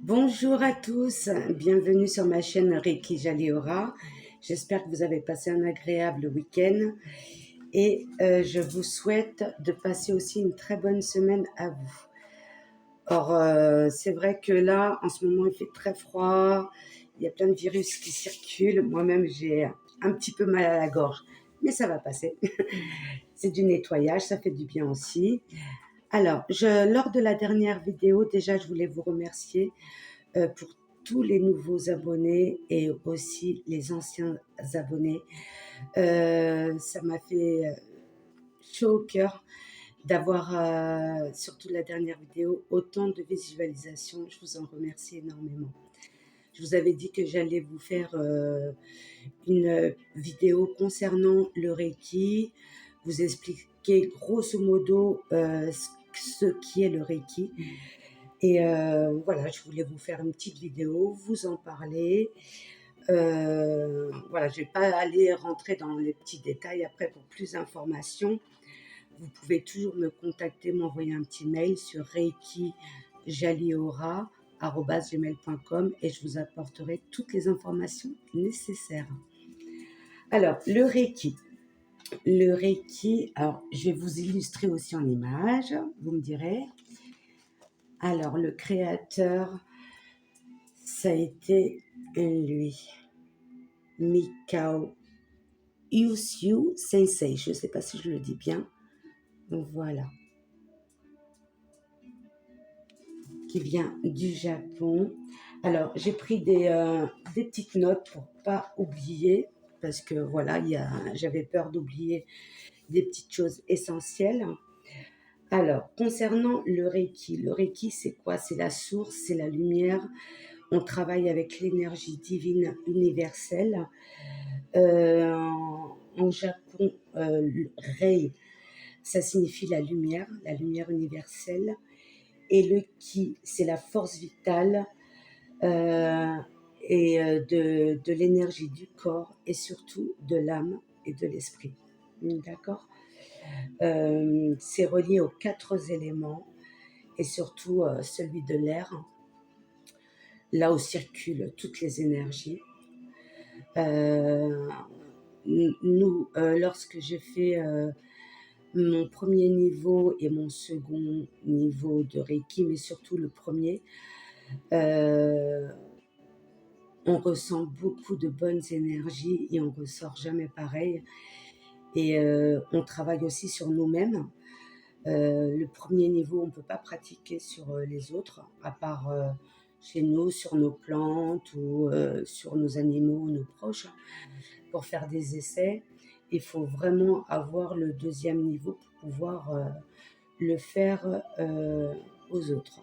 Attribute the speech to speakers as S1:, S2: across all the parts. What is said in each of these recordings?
S1: Bonjour à tous, bienvenue sur ma chaîne Reiki Jaliora. J'espère que vous avez passé un agréable week-end et je vous souhaite de passer aussi une très bonne semaine à vous. Or, c'est vrai que là, en ce moment, il fait très froid, il y a plein de virus qui circulent. Moi-même, j'ai un petit peu mal à la gorge, mais ça va passer. C'est du nettoyage, ça fait du bien aussi. Alors, lors de la dernière vidéo, déjà, je voulais vous remercier pour tous les nouveaux abonnés et aussi les anciens abonnés. Ça m'a fait chaud au cœur d'avoir, surtout la dernière vidéo, autant de visualisations. Je vous en remercie énormément. Je vous avais dit que j'allais vous faire une vidéo concernant le Reiki, vous expliquer grosso modo ce qui est le Reiki. Et voilà, je voulais vous faire une petite vidéo, vous en parler. Voilà, je ne vais pas aller rentrer dans les petits détails. Après, pour plus d'informations, vous pouvez toujours me contacter, m'envoyer un petit mail sur reikijaliora@gmail.com et je vous apporterai toutes les informations nécessaires. Alors, le Reiki. Le Reiki, alors je vais vous illustrer aussi en images, vous me direz. Alors, le créateur, ça a été lui, Mikao Usui Sensei. Je ne sais pas si je le dis bien. Voilà. Qui vient du Japon. Alors, j'ai pris des petites notes pour pas oublier, parce que voilà, j'avais peur d'oublier des petites choses essentielles. Alors, concernant le Reiki, c'est quoi? C'est la source, c'est la lumière. On travaille avec l'énergie divine universelle. En Japon, Rei, ça signifie la lumière universelle. Et le Ki, c'est la force vitale et de l'énergie du corps et surtout de l'âme et de l'esprit. D'accord? C'est relié aux 4 éléments et surtout celui de l'air, là où circulent toutes les énergies. Lorsque j'ai fait mon premier niveau et mon second niveau de Reiki, mais surtout le premier, on ressent beaucoup de bonnes énergies et on ressort jamais pareil. Et on travaille aussi sur nous-mêmes. Le premier niveau, on ne peut pas pratiquer sur les autres, à part chez nous, sur nos plantes ou sur nos animaux, nos proches. Pour faire des essais, il faut vraiment avoir le deuxième niveau pour pouvoir le faire aux autres.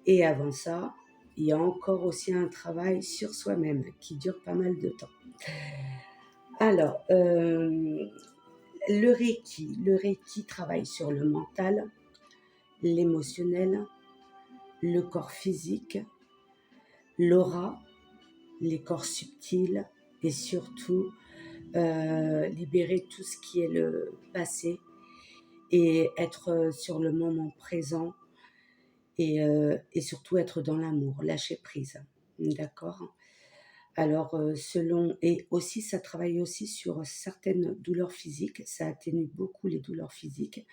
S1: Et avant ça, il y a encore aussi un travail sur soi-même qui dure pas mal de temps. Alors, le Reiki travaille sur le mental, l'émotionnel, le corps physique, l'aura, les corps subtils et surtout libérer tout ce qui est le passé et être sur le moment présent et surtout être dans l'amour, lâcher prise. D'accord? Alors, et aussi, ça travaille aussi sur certaines douleurs physiques, ça atténue beaucoup les douleurs physiques.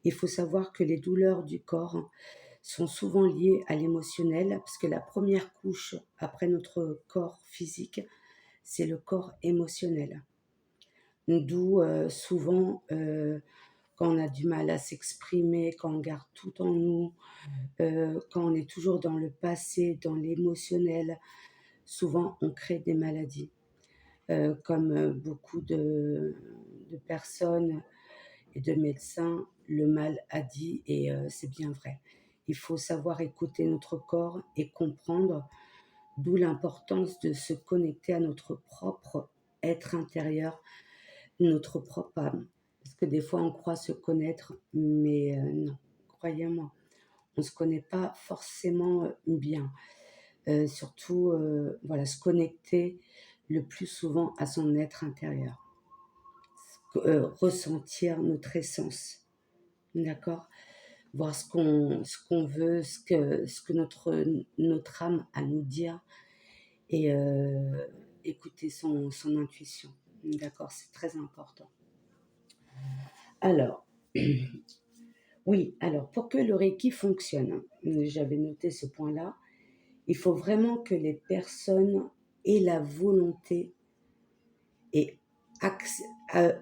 S1: Il faut savoir que les douleurs du corps sont souvent liées à l'émotionnel, parce que la première couche après notre corps physique, c'est le corps émotionnel. D'où souvent, quand on a du mal à s'exprimer, quand on garde tout en nous, quand on est toujours dans le passé, dans l'émotionnel, souvent on crée des maladies. Comme beaucoup de personnes et de médecins le mal a dit, et c'est bien vrai. Il faut savoir écouter notre corps et comprendre, d'où l'importance de se connecter à notre propre être intérieur, notre propre âme. Parce que des fois, on croit se connaître, mais non, croyez-moi, on ne se connaît pas forcément bien. Surtout, voilà, se connecter le plus souvent à son être intérieur. Ressentir notre essence. D'accord? voir ce qu'on veut, ce que notre âme a à nous dire et écouter son intuition. D'accord, c'est très important. Alors, oui, alors pour que le Reiki fonctionne, j'avais noté ce point-là, il faut vraiment que les personnes aient la volonté et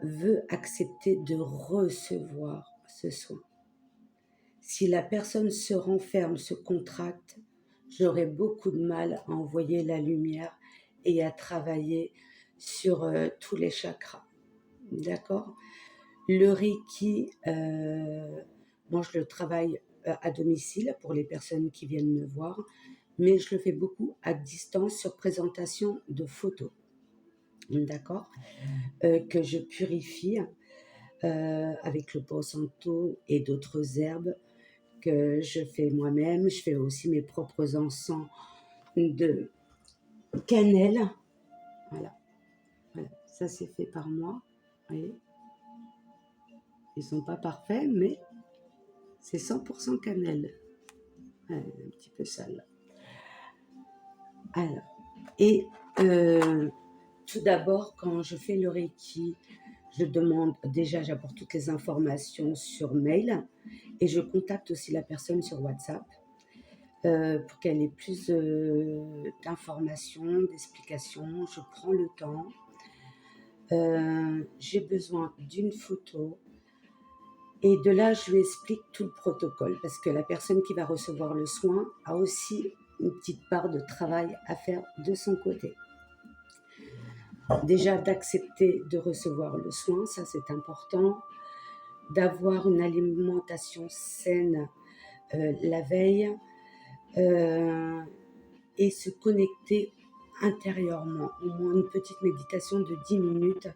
S1: veut accepter de recevoir ce soin. Si la personne se renferme, se contracte, j'aurais beaucoup de mal à envoyer la lumière et à travailler sur tous les chakras. D'accord? Le Reiki, moi je le travaille à domicile pour les personnes qui viennent me voir, mais je le fais beaucoup à distance sur présentation de photos. D'accord? Que je purifie avec le Palo Santo et d'autres herbes que je fais moi-même. Je fais aussi mes propres encens de cannelle. Voilà, voilà. Ça c'est fait par moi. Vous voyez, ils sont pas parfaits, mais c'est 100% cannelle. Ouais, un petit peu sale. Alors, et tout d'abord, quand je fais le Reiki, je demande, déjà j'apporte toutes les informations sur mail et je contacte aussi la personne sur WhatsApp pour qu'elle ait plus d'informations, d'explications. Je prends le temps. J'ai besoin d'une photo et de là, je lui explique tout le protocole parce que la personne qui va recevoir le soin a aussi une petite part de travail à faire de son côté. Déjà d'accepter de recevoir le soin, ça c'est important, d'avoir une alimentation saine la veille et se connecter intérieurement, au moins une petite méditation de 10 minutes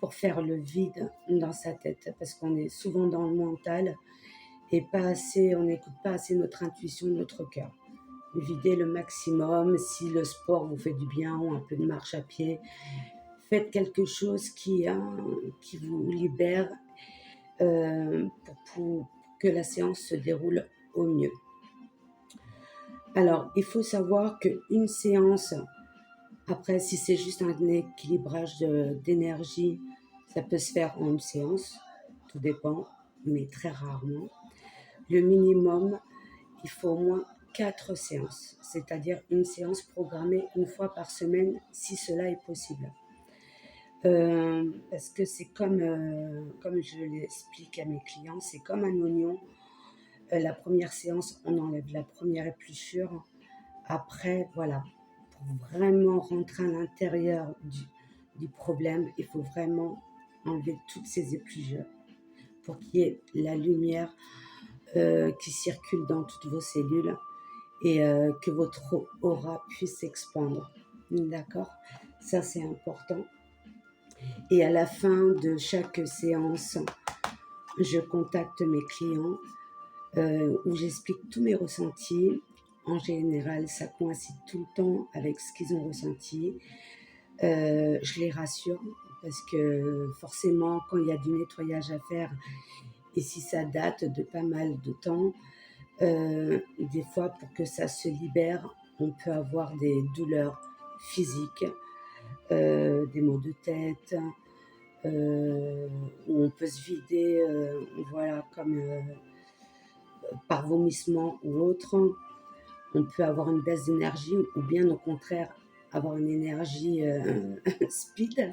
S1: pour faire le vide dans sa tête parce qu'on est souvent dans le mental et pas assez, on n'écoute pas assez notre intuition, notre cœur. Videz le maximum, si le sport vous fait du bien ou un peu de marche à pied, faites quelque chose qui vous libère pour que la séance se déroule au mieux. Alors, il faut savoir qu'une séance, après, si c'est juste un équilibrage d'énergie, ça peut se faire en une séance, tout dépend, mais très rarement. Le minimum, il faut au moins 4 séances, c'est-à-dire une séance programmée une fois par semaine, si cela est possible. Parce que c'est comme je l'explique à mes clients, c'est comme un oignon. La première séance, on enlève la première épluchure. Après, voilà, pour vraiment rentrer à l'intérieur du problème, il faut vraiment enlever toutes ces épluchures pour qu'il y ait la lumière qui circule dans toutes vos cellules et que votre aura puisse s'expandre. D'accord? Ça, c'est important. Et à la fin de chaque séance, je contacte mes clients où j'explique tous mes ressentis. En général, ça coïncide tout le temps avec ce qu'ils ont ressenti. Je les rassure parce que forcément, quand il y a du nettoyage à faire, et si ça date de pas mal de temps, des fois, pour que ça se libère, on peut avoir des douleurs physiques, des maux de tête, où on peut se vider, voilà, comme par vomissement ou autre. On peut avoir une baisse d'énergie ou bien au contraire avoir une énergie speed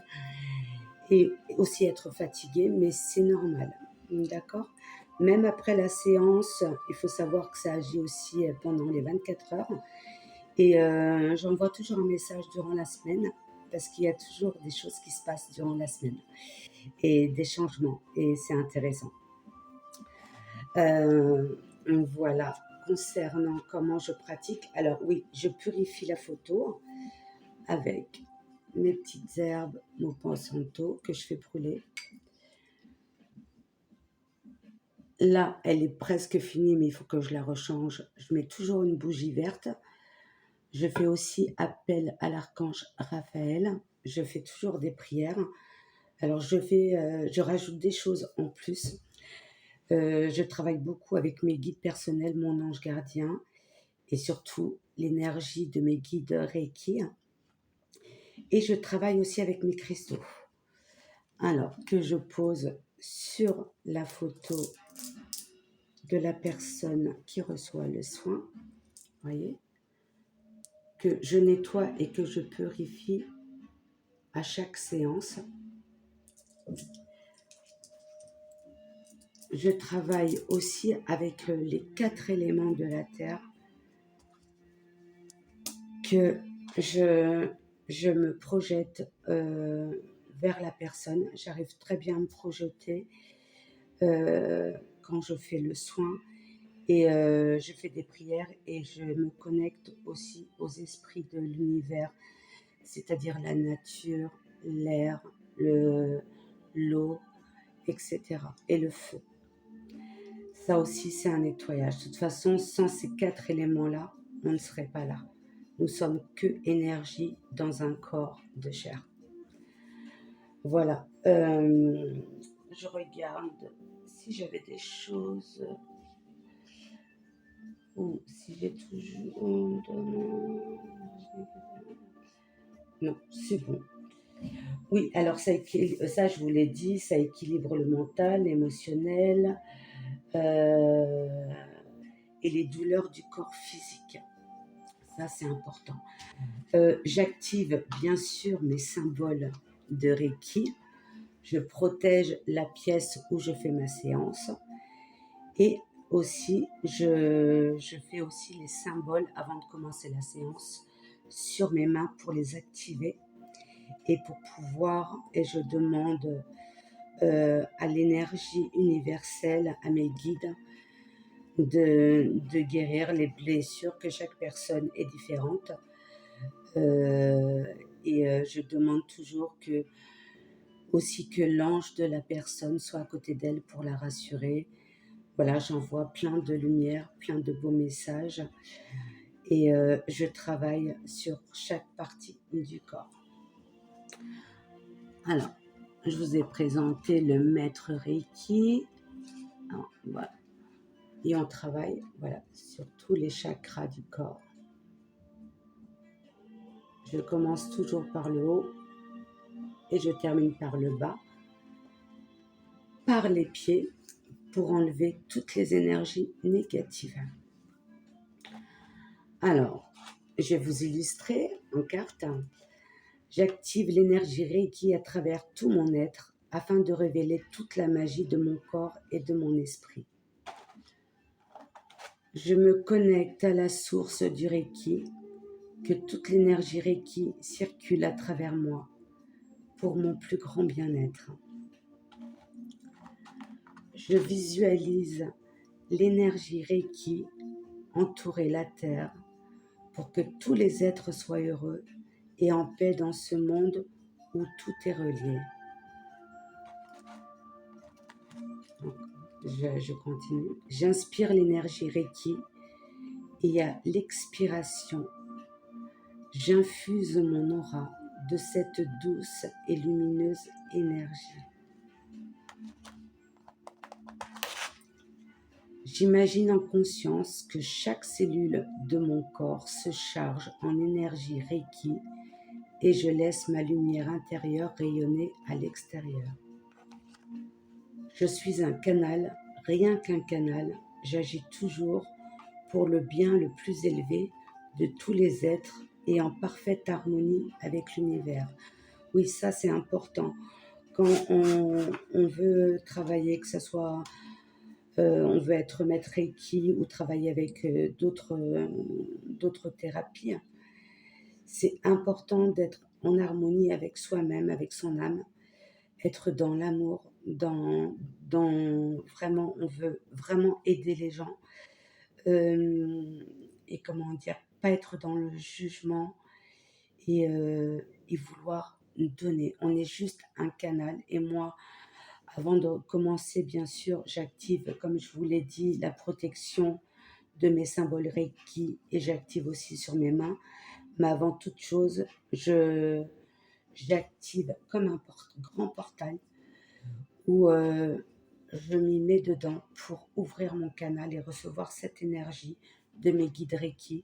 S1: et aussi être fatigué, mais c'est normal, d'accord? Même après la séance, il faut savoir que ça agit aussi pendant les 24 heures et j'envoie toujours un message durant la semaine parce qu'il y a toujours des choses qui se passent durant la semaine et des changements et c'est intéressant. Voilà, concernant comment je pratique, alors oui, je purifie la photo avec mes petites herbes, mon Palo Santo que je fais brûler. Là, elle est presque finie, mais il faut que je la rechange. Je mets toujours une bougie verte. Je fais aussi appel à l'archange Raphaël. Je fais toujours des prières. Alors, je rajoute des choses en plus. Je travaille beaucoup avec mes guides personnels, mon ange gardien et surtout l'énergie de mes guides Reiki et je travaille aussi avec mes cristaux. Alors que je pose sur la photo de la personne qui reçoit le soin, voyez, que je nettoie et que je purifie à chaque séance. Je travaille aussi avec les 4 éléments de la terre que je me projette vers la personne. J'arrive très bien à me projeter quand je fais le soin et je fais des prières et je me connecte aussi aux esprits de l'univers, c'est-à-dire la nature, l'air, l'eau, etc. et le feu. Ça aussi, c'est un nettoyage. De toute façon, sans ces 4 éléments-là, on ne serait pas là. Nous sommes que énergie dans un corps de chair. Voilà. Je regarde si j'avais des choses ou si j'ai toujours... Non, c'est bon. Oui, alors ça, je vous l'ai dit, ça équilibre le mental, l'émotionnel et les douleurs du corps physique. Ça, c'est important. J'active bien sûr mes symboles de Reiki. Je protège la pièce où je fais ma séance. Et aussi, je fais aussi les symboles avant de commencer la séance sur mes mains pour les activer et pour pouvoir, et je demande à l'énergie universelle, à mes guides, de guérir les blessures, que chaque personne est différente. Je demande toujours aussi que l'ange de la personne soit à côté d'elle pour la rassurer. Voilà, j'envoie plein de lumière, plein de beaux messages et je travaille sur chaque partie du corps. Alors, je vous ai présenté le maître Reiki. Alors, voilà. Et on travaille sur tous les chakras du corps. Je commence toujours par le haut et je termine par le bas, par les pieds, pour enlever toutes les énergies négatives. Alors, je vais vous illustrer en carte. J'active l'énergie Reiki à travers tout mon être afin de révéler toute la magie de mon corps et de mon esprit. Je me connecte à la source du Reiki, que toute l'énergie Reiki circule à travers moi pour mon plus grand bien-être. Je visualise l'énergie Reiki entourer la Terre pour que tous les êtres soient heureux et en paix dans ce monde où tout est relié. Donc, je continue. J'inspire l'énergie Reiki et à l'expiration, j'infuse mon aura de cette douce et lumineuse énergie. J'imagine en conscience que chaque cellule de mon corps se charge en énergie Reiki et je laisse ma lumière intérieure rayonner à l'extérieur. Je suis un canal, rien qu'un canal, j'agis toujours pour le bien le plus élevé de tous les êtres et en parfaite harmonie avec l'univers. Oui, ça c'est important. Quand on veut travailler, que ce soit, on veut être maître Reiki ou travailler avec d'autres thérapies, c'est important d'être en harmonie avec soi-même, avec son âme, être dans l'amour, dans vraiment, on veut vraiment aider les gens. Et comment dire, pas être dans le jugement et vouloir donner. On est juste un canal. Et moi, avant de commencer, bien sûr, j'active, comme je vous l'ai dit, la protection de mes symboles Reiki et j'active aussi sur mes mains. Mais avant toute chose, j'active comme un grand portail où je m'y mets dedans pour ouvrir mon canal et recevoir cette énergie de mes guides Reiki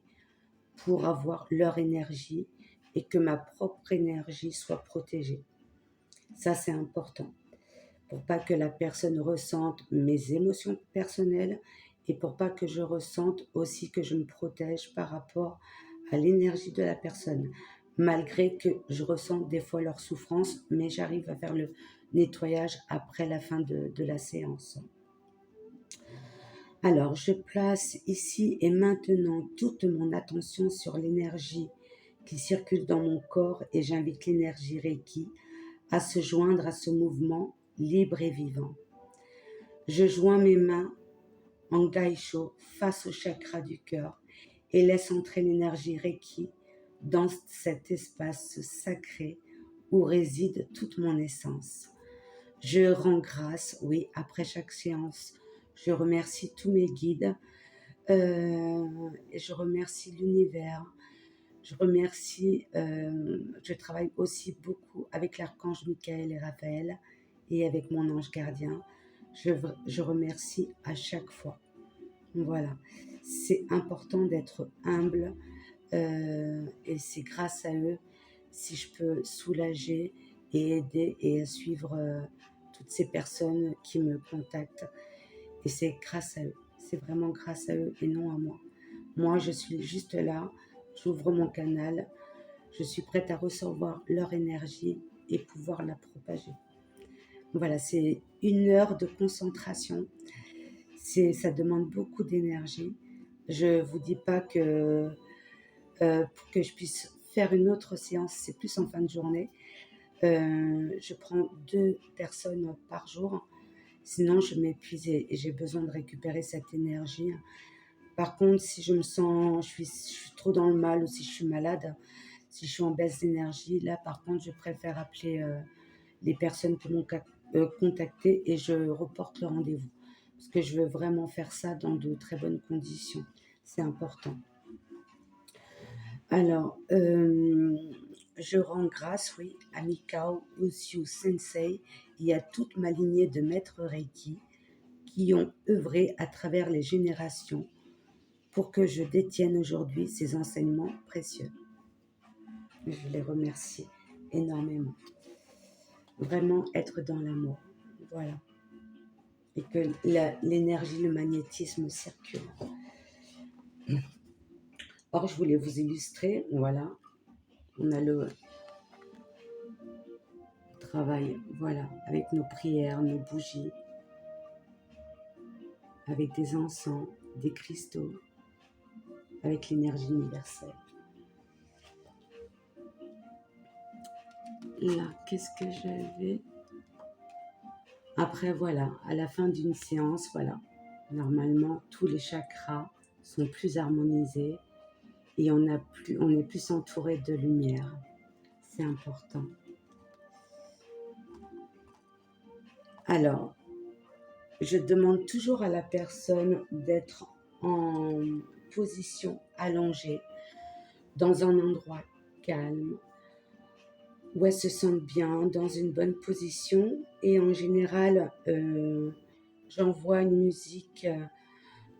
S1: pour avoir leur énergie et que ma propre énergie soit protégée. Ça, c'est important pour pas que la personne ressente mes émotions personnelles et pour pas que je ressente aussi que je me protège par rapport à l'énergie de la personne. Malgré que je ressens des fois leur souffrance, mais j'arrive à faire le nettoyage après la fin de la séance. Alors, je place ici et maintenant toute mon attention sur l'énergie qui circule dans mon corps et j'invite l'énergie Reiki à se joindre à ce mouvement libre et vivant. Je joins mes mains en gaisho face au chakra du cœur et laisse entrer l'énergie Reiki dans cet espace sacré où réside toute mon essence. Je rends grâce, oui, après chaque séance, je remercie tous mes guides, et je remercie l'univers. Je travaille aussi beaucoup avec l'archange Michael et Raphaël et avec mon ange gardien. Je remercie à chaque fois. Voilà, c'est important d'être humble et c'est grâce à eux si je peux soulager et aider et suivre toutes ces personnes qui me contactent. Et c'est grâce à eux, c'est vraiment grâce à eux et non à moi. Moi, je suis juste là, j'ouvre mon canal, je suis prête à recevoir leur énergie et pouvoir la propager. Voilà, c'est 1 heure de concentration. Ça demande beaucoup d'énergie. Je vous dis pas que pour que je puisse faire une autre séance, c'est plus en fin de journée. Je prends 2 personnes par jour. Sinon, je m'épuise et j'ai besoin de récupérer cette énergie. Par contre, si je me sens, je suis trop dans le mal ou si je suis malade, si je suis en baisse d'énergie, là, par contre, je préfère appeler les personnes qui m'ont contacté et je reporte le rendez-vous. Parce que je veux vraiment faire ça dans de très bonnes conditions. C'est important. Alors, je rends grâce, oui, à Mikao Ushio Sensei et à toute ma lignée de maîtres Reiki qui ont œuvré à travers les générations pour que je détienne aujourd'hui ces enseignements précieux. Je les remercie énormément. Vraiment être dans l'amour, voilà. Et que l'énergie, le magnétisme circule. Or, je voulais vous illustrer, voilà, on a le travail, voilà, avec nos prières, nos bougies, avec des encens, des cristaux, avec l'énergie universelle. Là, qu'est-ce que j'avais? Après, voilà, à la fin d'une séance, voilà, normalement, tous les chakras sont plus harmonisés et on est plus entouré de lumière. C'est important. Alors, je demande toujours à la personne d'être en position allongée, dans un endroit calme, où elle se sente bien, dans une bonne position. Et en général, j'envoie une musique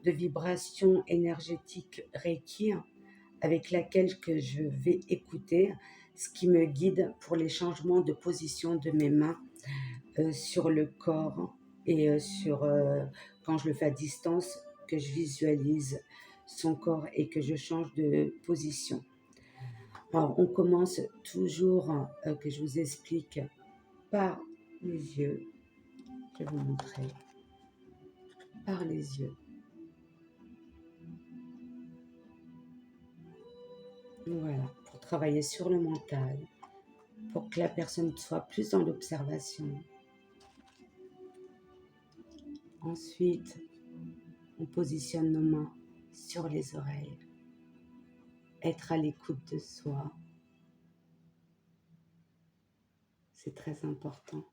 S1: de vibration énergétique Reiki avec laquelle que je vais écouter, ce qui me guide pour les changements de position de mes mains sur le corps et quand je le fais à distance, que je visualise son corps et que je change de position. Alors, on commence toujours, que je vous explique, par les yeux. Je vais vous montrer. Par les yeux. Voilà, pour travailler sur le mental, pour que la personne soit plus dans l'observation. Ensuite, on positionne nos mains sur les oreilles. Être à l'écoute de soi. C'est très important.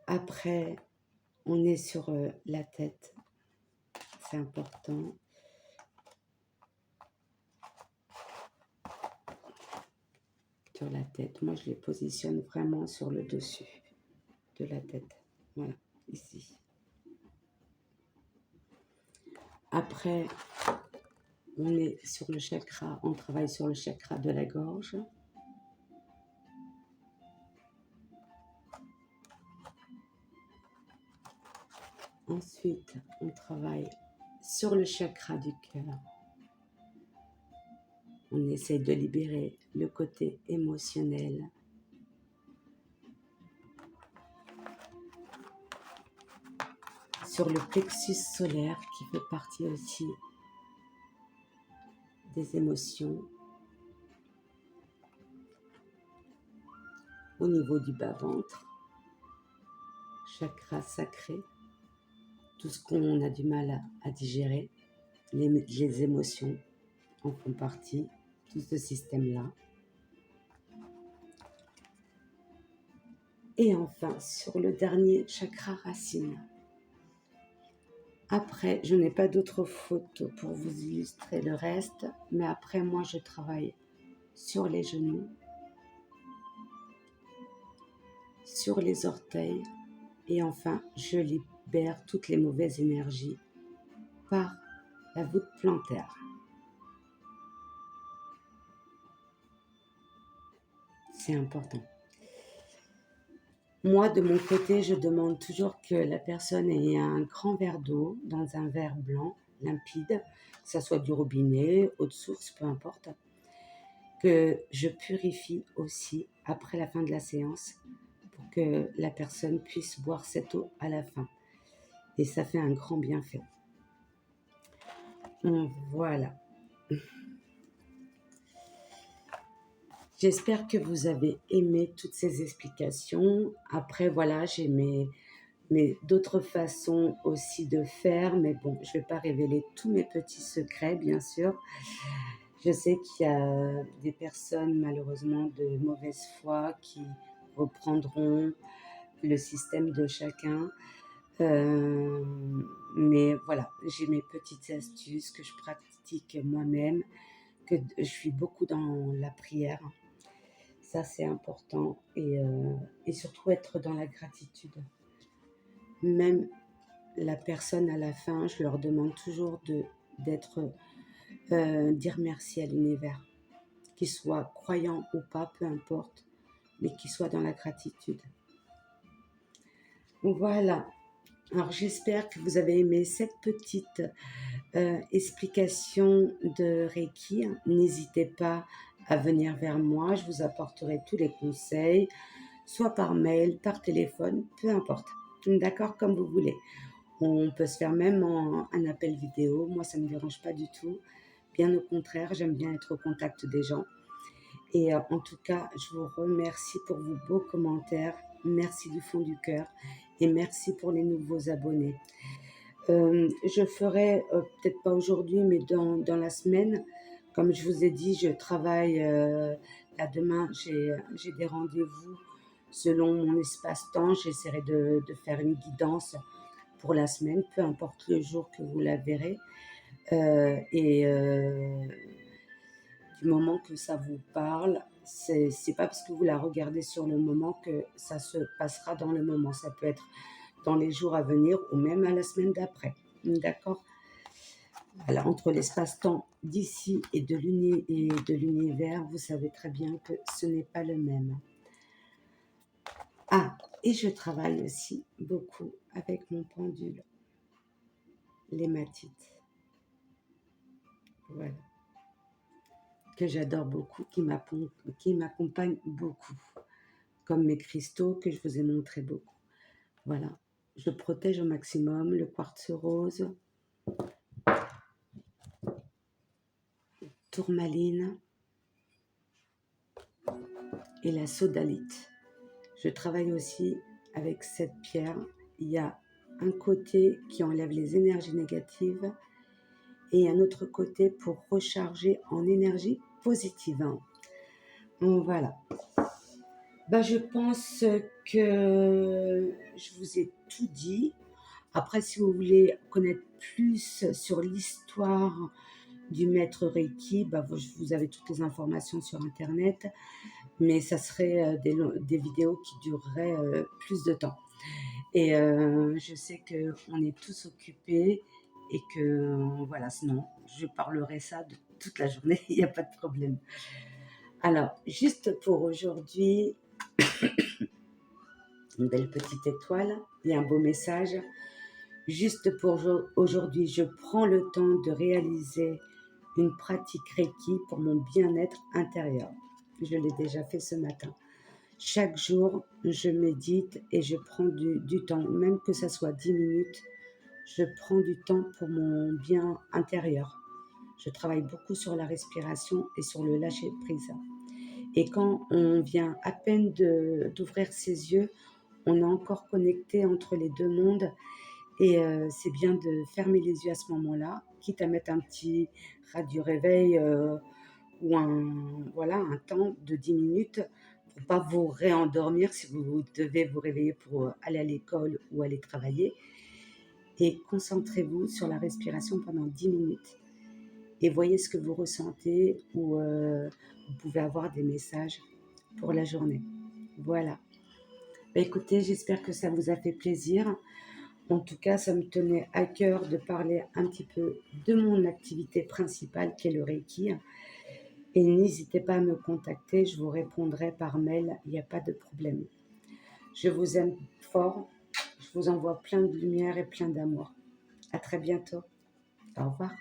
S1: Après, on est sur la tête. C'est important. Sur la tête. Moi, je les positionne vraiment sur le dessus de la tête. Voilà. ici. Après, on travaille sur le chakra de la gorge. Ensuite, on travaille sur le chakra du cœur. On essaie de libérer le côté émotionnel. Sur le plexus solaire qui fait partie aussi des émotions. Au niveau du bas-ventre, chakra sacré, tout ce qu'on a du mal à digérer, les émotions en font partie, tout ce système-là. Et enfin, sur le dernier chakra racine. Après, je n'ai pas d'autres photos pour vous illustrer le reste, mais après, moi, je travaille sur les genoux, sur les orteils, et enfin, je libère toutes les mauvaises énergies par la voûte plantaire. C'est important. Moi, de mon côté, je demande toujours que la personne ait un grand verre d'eau dans un verre blanc, limpide, que ça soit du robinet, eau de source, peu importe, que je purifie aussi après la fin de la séance pour que la personne puisse boire cette eau à la fin. Et ça fait un grand bienfait. Voilà. J'espère que vous avez aimé toutes ces explications. Après, voilà, j'ai d'autres façons aussi de faire, mais bon, je ne vais pas révéler tous mes petits secrets, bien sûr. Je sais qu'il y a des personnes, malheureusement, de mauvaise foi qui reprendront le système de chacun. Mais voilà, j'ai mes petites astuces que je pratique moi-même, que je suis beaucoup dans la prière. Ça, c'est important. Et surtout être dans la gratitude. Même la personne à la fin, je leur demande toujours dire merci à l'univers, qu'il soit croyant ou pas, peu importe, mais qu'il soit dans la gratitude. Donc voilà. Alors j'espère que vous avez aimé cette petite explication de Reiki. N'hésitez pas à venir vers moi, je vous apporterai tous les conseils, soit par mail, par téléphone, peu importe. D'accord, comme vous voulez. On peut se faire même un appel vidéo. Moi, ça ne me dérange pas du tout. Bien au contraire, j'aime bien être au contact des gens. Et en tout cas, je vous remercie pour vos beaux commentaires. Merci du fond du cœur. Et merci pour les nouveaux abonnés. Je ferai, peut-être pas aujourd'hui, mais dans la semaine. Comme je vous ai dit, je travaille. Là, demain, j'ai des rendez-vous selon mon espace-temps. J'essaierai de faire une guidance pour la semaine, peu importe le jour que vous la verrez. Du moment que ça vous parle, c'est pas parce que vous la regardez sur le moment que ça se passera dans le moment. Ça peut être dans les jours à venir ou même à la semaine d'après. D'accord? Voilà, entre l'espace-temps d'ici et de l'univers, vous savez très bien que ce n'est pas le même. Ah, et je travaille aussi beaucoup avec mon pendule, l'hématite. Voilà. Que j'adore beaucoup, qui m'accompagne beaucoup, comme mes cristaux que je vous ai montré beaucoup. Voilà, je protège au maximum le quartz rose, tourmaline et la sodalite. Je travaille aussi avec cette pierre. Il y a un côté qui enlève les énergies négatives et un autre côté pour recharger en énergie positive. Voilà. Je pense que je vous ai tout dit. Après, si vous voulez connaître plus sur l'histoire du maître Reiki, vous avez toutes les informations sur Internet, mais ça serait des vidéos qui dureraient plus de temps. Et je sais qu'on est tous occupés et que voilà, sinon je parlerai ça de toute la journée, il n'y a pas de problème. Alors, juste pour aujourd'hui, une belle petite étoile et un beau message. Juste pour aujourd'hui, je prends le temps de réaliser une pratique Reiki pour mon bien-être intérieur. Je l'ai déjà fait ce matin. Chaque jour, je médite et je prends du temps, même que ça soit 10 minutes, je prends du temps pour mon bien intérieur. Je travaille beaucoup sur la respiration et sur le lâcher-prise. Et quand on vient à peine d'ouvrir ses yeux, on est encore connecté entre les deux mondes et c'est bien de fermer les yeux à ce moment-là, quitte à mettre un petit radio-réveil ou voilà, un temps de 10 minutes pour ne pas vous réendormir si vous devez vous réveiller pour aller à l'école ou aller travailler. Et concentrez-vous sur la respiration pendant 10 minutes et voyez ce que vous ressentez ou vous pouvez avoir des messages pour la journée. Voilà. Bah, écoutez, j'espère que ça vous a fait plaisir. En tout cas, ça me tenait à cœur de parler un petit peu de mon activité principale qui est le Reiki. Et n'hésitez pas à me contacter, je vous répondrai par mail, il n'y a pas de problème. Je vous aime fort, je vous envoie plein de lumière et plein d'amour. À très bientôt. Au revoir.